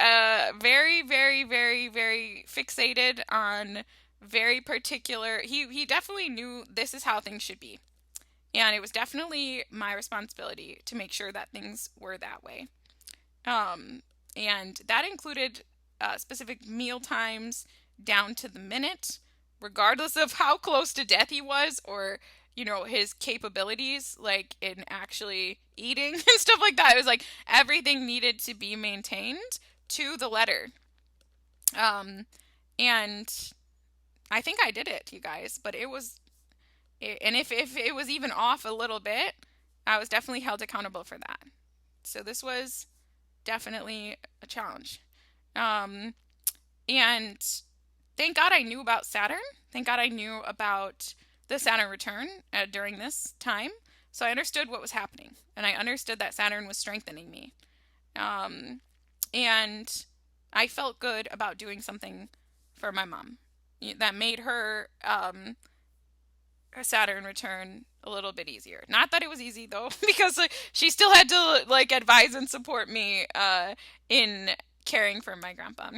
very very very very fixated on very particular. He definitely knew this is how things should be. And it was definitely my responsibility to make sure that things were that way. Um, and that included specific meal times down to the minute, regardless of how close to death he was or, his capabilities, like in actually eating and stuff like that. It was like everything needed to be maintained to the letter. Um, and I think I did it, you guys, but and if it was even off a little bit, I was definitely held accountable for that. So this was definitely a challenge. Um, and thank God I knew about Saturn. Thank God I knew about the Saturn return during this time. So I understood what was happening. And I understood that Saturn was strengthening me. Um, and I felt good about doing something for my mom that made her Saturn return a little bit easier. Not that it was easy though, because like, she still had to like advise and support me in caring for my grandpa.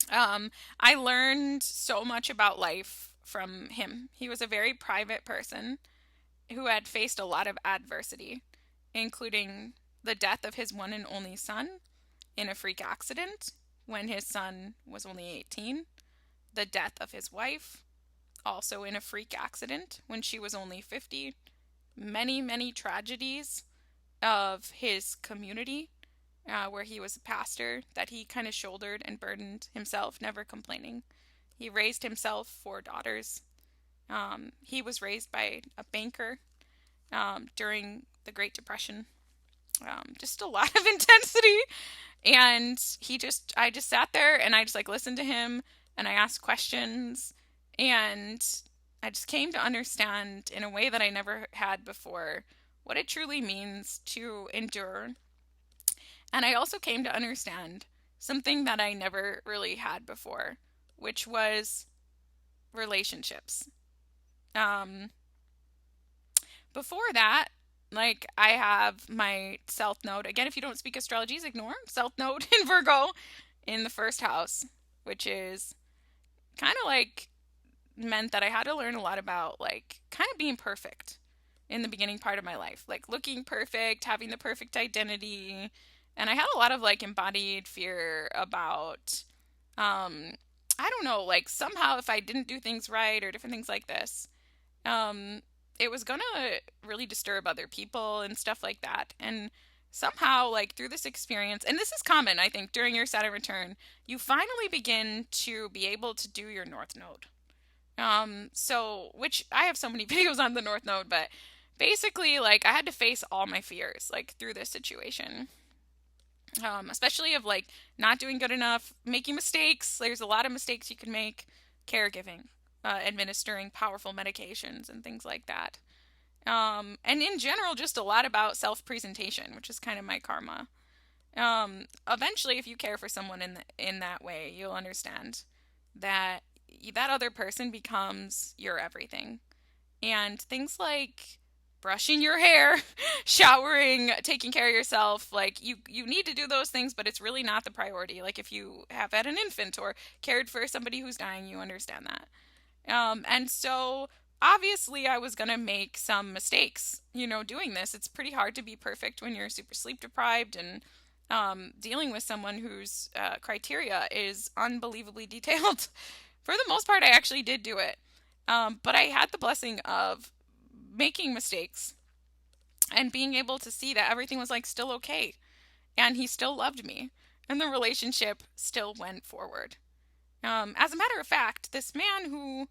I learned so much about life from him. He was a very private person who had faced a lot of adversity, including the death of his one and only son in a freak accident when his son was only 18, the death of his wife, also in a freak accident when she was only 50, many, many tragedies of his community where he was a pastor that he kind of shouldered and burdened himself, never complaining. He raised himself 4 daughters. He was raised by a banker during the Great Depression. Just a lot of intensity. And I just sat there and I just like listened to him and I asked questions and I just came to understand in a way that I never had before what it truly means to endure. And I also came to understand something that I never really had before, which was relationships. Um, Before that, like I have my South Node. Again, if you don't speak astrologies, ignore South Node in Virgo in the first house, which is kind of like meant that I had to learn a lot about like kind of being perfect in the beginning part of my life, like looking perfect, having the perfect identity. And I had a lot of like embodied fear about, um, I don't know, like somehow if I didn't do things right or different things like this, um, it was gonna really disturb other people and stuff like that. And somehow, like through this experience, and this is common, I think, during your Saturn return, you finally begin to be able to do your North Node. So, which I have so many videos on the North Node, but basically, like, I had to face all my fears, like, through this situation. Especially of, like, not doing good enough, making mistakes. There's a lot of mistakes you can make, caregiving, administering powerful medications, and things like that. And in general, just a lot about self-presentation, which is kind of my karma. Eventually, if you care for someone in that way, you'll understand that that other person becomes your everything. And things like brushing your hair, showering, taking care of yourself, like you need to do those things, but it's really not the priority. Like if you have had an infant or cared for somebody who's dying, you understand that. And so obviously I was gonna make some mistakes, doing this. It's pretty hard to be perfect when you're super sleep deprived and dealing with someone whose criteria is unbelievably detailed. For the most part, I actually did do it. But I had the blessing of making mistakes and being able to see that everything was like still okay, and he still loved me, and the relationship still went forward. As a matter of fact, this man who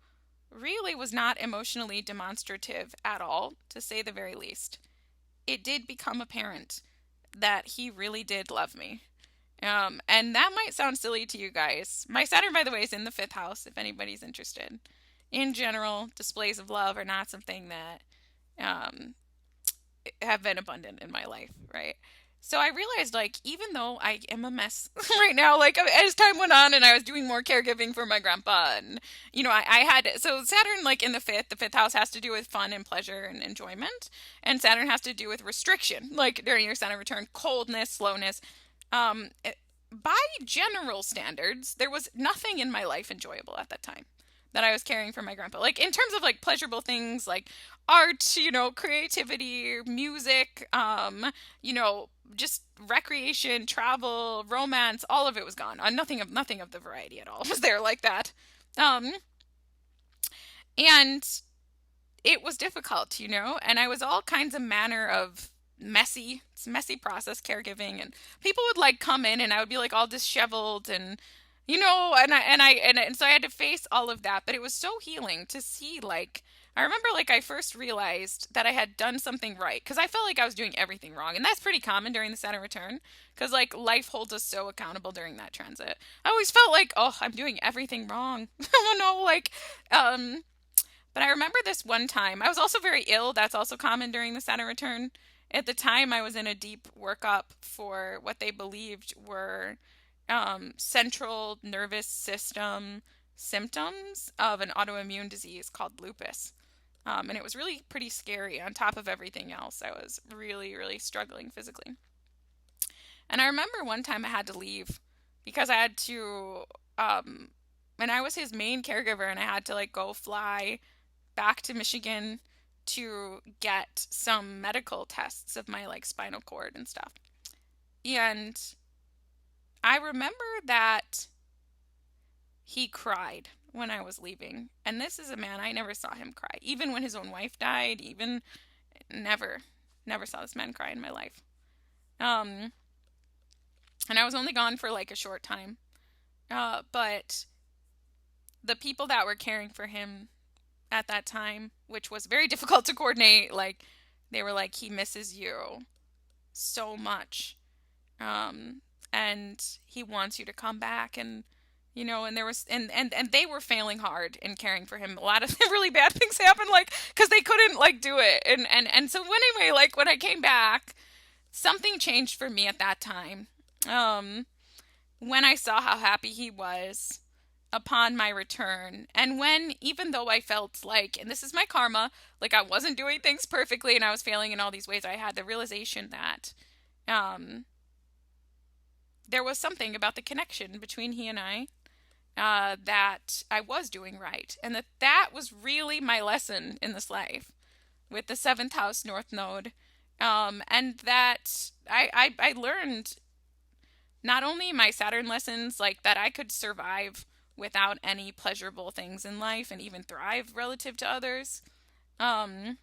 really was not emotionally demonstrative at all, to say the very least, it did become apparent that he really did love me. And that might sound silly to you guys. My Saturn, by the way, is in the fifth house, if anybody's interested. In general, displays of love are not something that um, have been abundant in my life, right? So I realized, like, even though I am a mess right now, like, as time went on and I was doing more caregiving for my grandpa, and, I had, so Saturn, like, in the fifth house has to do with fun and pleasure and enjoyment, and Saturn has to do with restriction, like, during your Saturn return, coldness, slowness. By general standards, there was nothing in my life enjoyable at that time that I was caring for my grandpa. Like, in terms of like pleasurable things like art, creativity, music, just recreation, travel, romance, all of it was gone. Nothing of the variety at all was there like that. Um, and it was difficult, and I was all kinds of manner of it's a messy process caregiving, and people would like come in and I would be like all disheveled, and and so I had to face all of that, but it was so healing to see. Like, I remember, like, I first realized that I had done something right, because I felt like I was doing everything wrong, and that's pretty common during the Saturn return, because like life holds us so accountable during that transit. I always felt like, oh, I'm doing everything wrong. Oh no, like, but I remember this one time. I was also very ill. That's also common during the Saturn return. At the time, I was in a deep workup for what they believed were central nervous system symptoms of an autoimmune disease called lupus. And it was really pretty scary on top of everything else. I was really, really struggling physically. And I remember one time I had to leave because I had to, and I was his main caregiver, and I had to like go fly back to Michigan to get some medical tests of my like spinal cord and stuff. And I remember that he cried when I was leaving. And this is a man, I never saw him cry. Even when his own wife died, even never saw this man cry in my life. Um and I was only gone for like a short time. But the people that were caring for him at that time, which was very difficult to coordinate, like, they were like, he misses you so much, and he wants you to come back. And and there was and they were failing hard in caring for him. A lot of really bad things happened, like, because they couldn't like do it. And so anyway, like, when I came back, something changed for me at that time. When I saw how happy he was upon my return, and when, even though I felt like, and this is my karma, like, I wasn't doing things perfectly and I was failing in all these ways, I had the realization that there was something about the connection between he and I, that I was doing right, and that was really my lesson in this life with the seventh house North Node. And that I learned not only my Saturn lessons, like, that I could survive without any pleasurable things in life and even thrive relative to others. Um,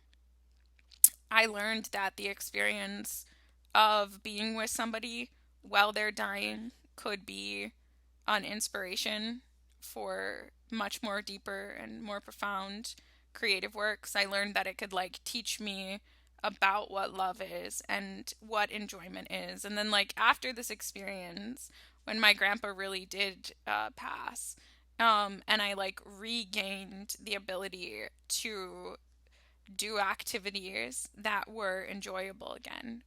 I learned that the experience of being with somebody while they're dying could be an inspiration for much more deeper and more profound creative works. I learned that it could like teach me about what love is and what enjoyment is. And then, like, after this experience, when my grandpa really did pass, and I like regained the ability to do activities that were enjoyable again.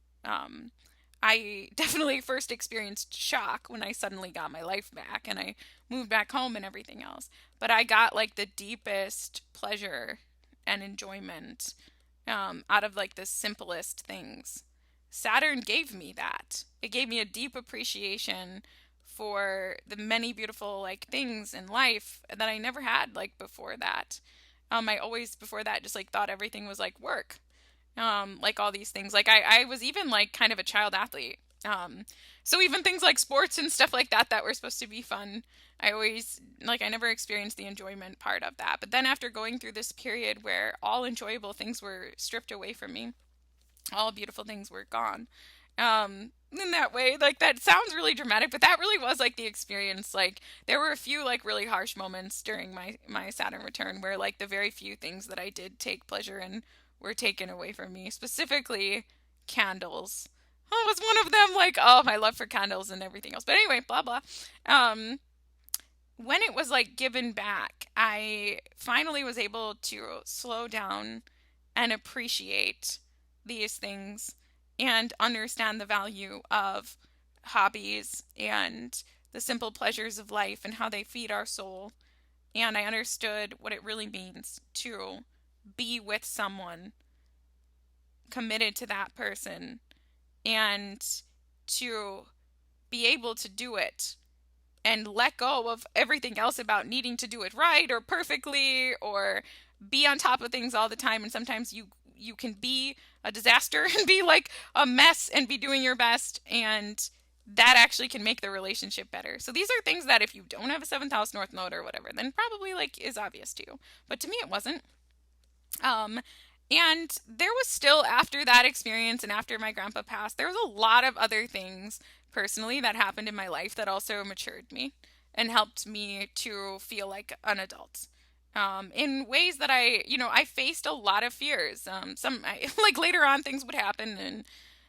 I definitely first experienced shock when I suddenly got my life back and I moved back home and everything else. But I got like the deepest pleasure and enjoyment, out of like the simplest things. Saturn gave me that. It gave me a deep appreciation for the many beautiful like things in life that I never had like before that. I always before that just like thought everything was like work. Like all these things. Like I was even like kind of a child athlete. So even things like sports and stuff like that that were supposed to be fun, I always like I never experienced the enjoyment part of that. But then after going through this period where all enjoyable things were stripped away from me, all beautiful things were gone. In that way, like that sounds really dramatic, but that really was like the experience. Like there were a few like really harsh moments during my Saturn return where like the very few things that I did take pleasure in were taken away from me. Specifically, candles. Oh, was one of them. Like, oh, my love for candles and everything else. But anyway, blah blah. Um, when it was like given back, I finally was able to slow down and appreciate these things and understand the value of hobbies and the simple pleasures of life and how they feed our soul. And I understood what it really means to be with someone, committed to that person, and to be able to do it and let go of everything else about needing to do it right or perfectly or be on top of things all the time. And sometimes you can be a disaster and be like a mess and be doing your best, and that actually can make the relationship better. So these are things that if you don't have a seventh house north node or whatever, then probably like is obvious to you, but to me it wasn't. um and there was still, after that experience and after my grandpa passed, there was a lot of other things personally that happened in my life that also matured me and helped me to feel like an adult. In ways that I faced a lot of fears. Like later on, things would happen, and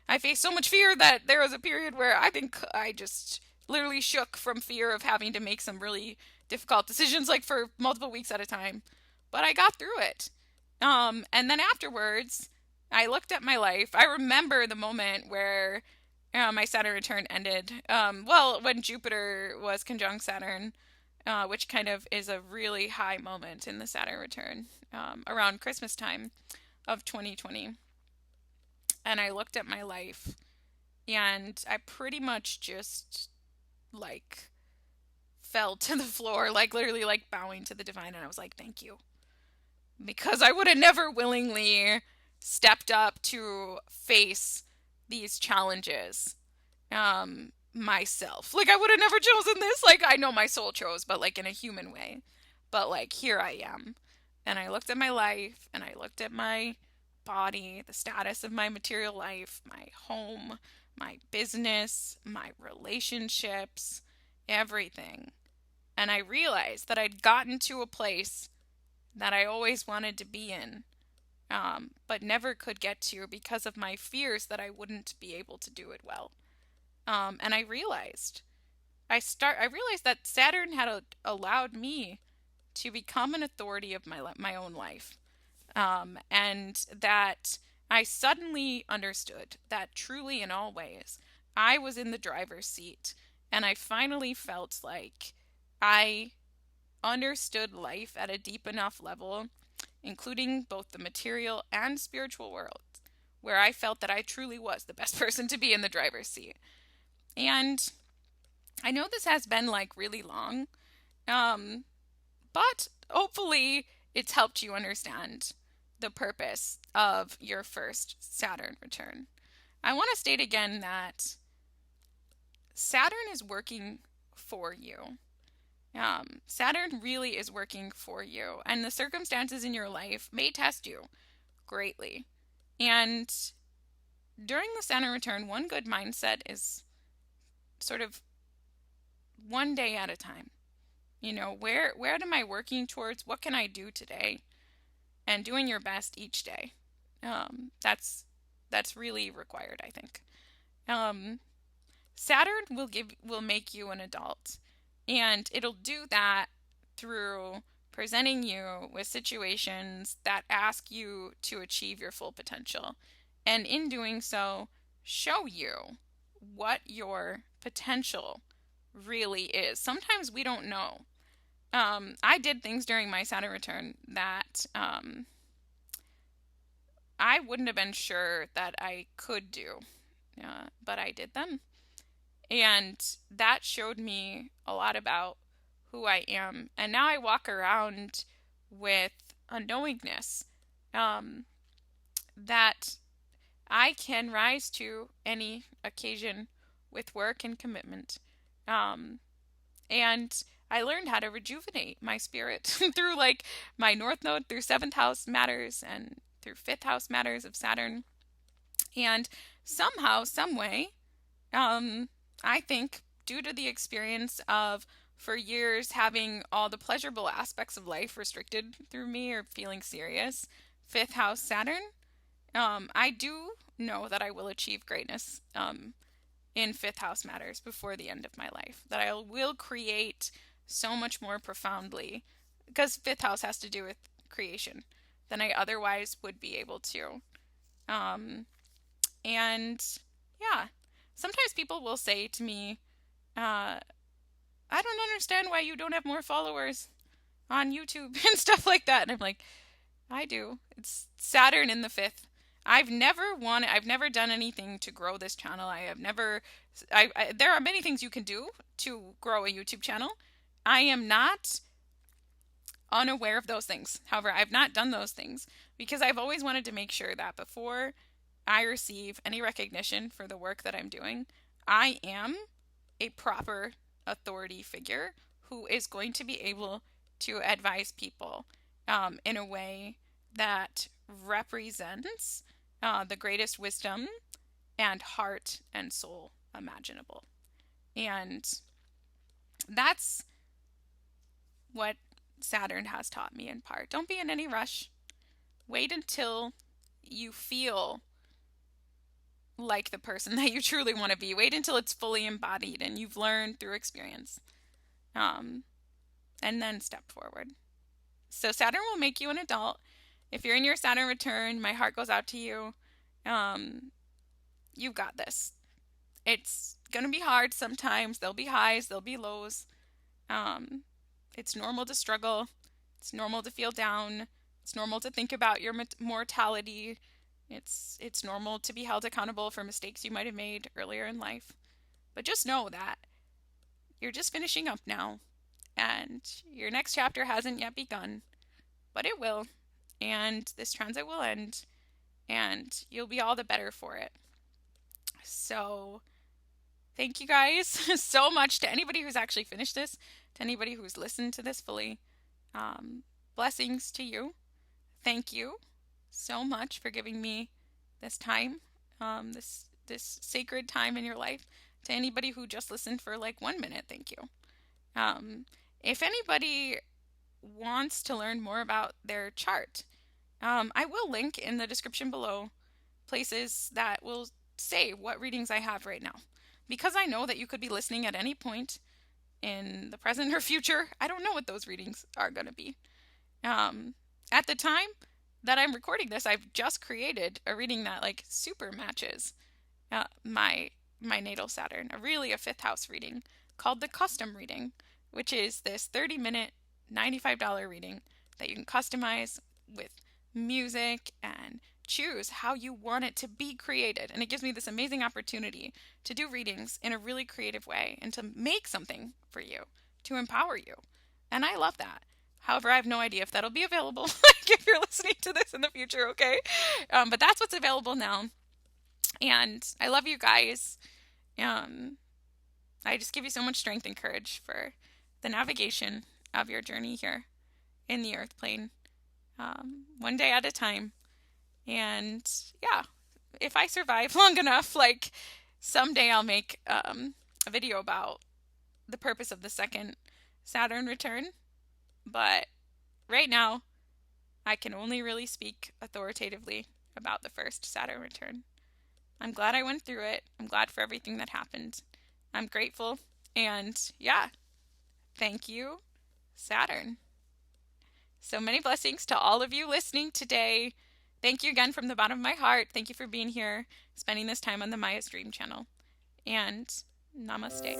I faced so much fear that there was a period where I think I just literally shook from fear of having to make some really difficult decisions, like for multiple weeks at a time. But I got through it. And then afterwards, I looked at my life. I remember the moment where my Saturn return ended. Well, when Jupiter was conjunct Saturn, which kind of is a really high moment in the Saturn return, around Christmas time of 2020. And I looked at my life, and I pretty much just like fell to the floor, like literally like bowing to the divine. And I was like, thank you. Because I would have never willingly stepped up to face these challenges myself. Like I would have never chosen this. Like I know my soul chose, but like in a human way. But like here I am. And I looked at my life and I looked at my body, the status of my material life, my home, my business, my relationships, everything. And I realized that I'd gotten to a place that I always wanted to be in, but never could get to because of my fears that I wouldn't be able to do it well. And I realized, I realized that Saturn had allowed me to become an authority of my own life, and that I suddenly understood that truly in all ways I was in the driver's seat, and I finally felt like I understood life at a deep enough level, including both the material and spiritual worlds, where I felt that I truly was the best person to be in the driver's seat. And I know this has been like really long, um, but hopefully it's helped you understand the purpose of your first Saturn return. I want to state again that Saturn is working for you. Saturn really is working for you, and the circumstances in your life may test you greatly. And during the Saturn return, one good mindset is sort of one day at a time. Where am I working towards? What can I do today? And doing your best each day. That's really required, I think. Um, Saturn will make you an adult, and it'll do that through presenting you with situations that ask you to achieve your full potential. And in doing so, show you what your potential really is. Sometimes we don't know. I did things during my Saturn return that I wouldn't have been sure that I could do, but I did them. And that showed me a lot about who I am. And now I walk around with a knowingness, that I can rise to any occasion with work and commitment. And I learned how to rejuvenate my spirit through like my North Node, through seventh house matters, and through fifth house matters of Saturn. And somehow, some way, I think due to the experience of for years having all the pleasurable aspects of life restricted through me or feeling serious, fifth house Saturn, I do know that I will achieve greatness in fifth house matters before the end of my life. That I will create so much more profoundly, because fifth house has to do with creation, than I otherwise would be able to. Um, and yeah, sometimes people will say to me, I don't understand why you don't have more followers on YouTube and stuff like that. And I'm like, I do. It's Saturn in the fifth. I've never done anything to grow this channel. There are many things you can do to grow a YouTube channel. I am not unaware of those things. However, I've not done those things because I've always wanted to make sure that before I receive any recognition for the work that I'm doing, I am a proper authority figure who is going to be able to advise people in a way that represents the greatest wisdom and heart and soul imaginable. And that's what Saturn has taught me in part. Don't be in any rush. Wait until you feel like the person that you truly want to be. Wait until it's fully embodied and you've learned through experience. And then step forward. So Saturn will make you an adult. If you're in your Saturn return, my heart goes out to you. You've got this. It's going to be hard sometimes. There'll be highs, there'll be lows. It's normal to struggle. It's normal to feel down. It's normal to think about your mortality. It's normal to be held accountable for mistakes you might have made earlier in life. But just know that you're just finishing up now. And your next chapter hasn't yet begun. But it will. And this transit will end. And you'll be all the better for it. So thank you guys so much to anybody who's actually finished this, to anybody who's listened to this fully. Blessings to you. Thank you so much for giving me this time, this sacred time in your life. To anybody who just listened for like 1 minute, thank you. If anybody wants to learn more about their chart, I will link in the description below places that will say what readings I have right now. Because I know that you could be listening at any point in the present or future, I don't know what those readings are going to be. At the time that I'm recording this, I've just created a reading that like super matches my natal Saturn, a fifth house reading called the custom reading, which is this 30-minute $95 reading that you can customize with music and choose how you want it to be created. And it gives me this amazing opportunity to do readings in a really creative way and to make something for you, to empower you. And I love that. However, I have no idea if that'll be available like if you're listening to this in the future, okay? But that's what's available now. And I love you guys. I just give you so much strength and courage for the navigation of your journey here in the earth plane, one day at a time. And yeah, if I survive long enough, like someday I'll make a video about the purpose of the second Saturn return. But right now, I can only really speak authoritatively about the first Saturn return. I'm glad I went through it. I'm glad for everything that happened. I'm grateful. And yeah, thank you, Saturn. So many blessings to all of you listening today. Thank you again from the bottom of my heart. Thank you for being here, spending this time on the Maya Stream channel. And namaste.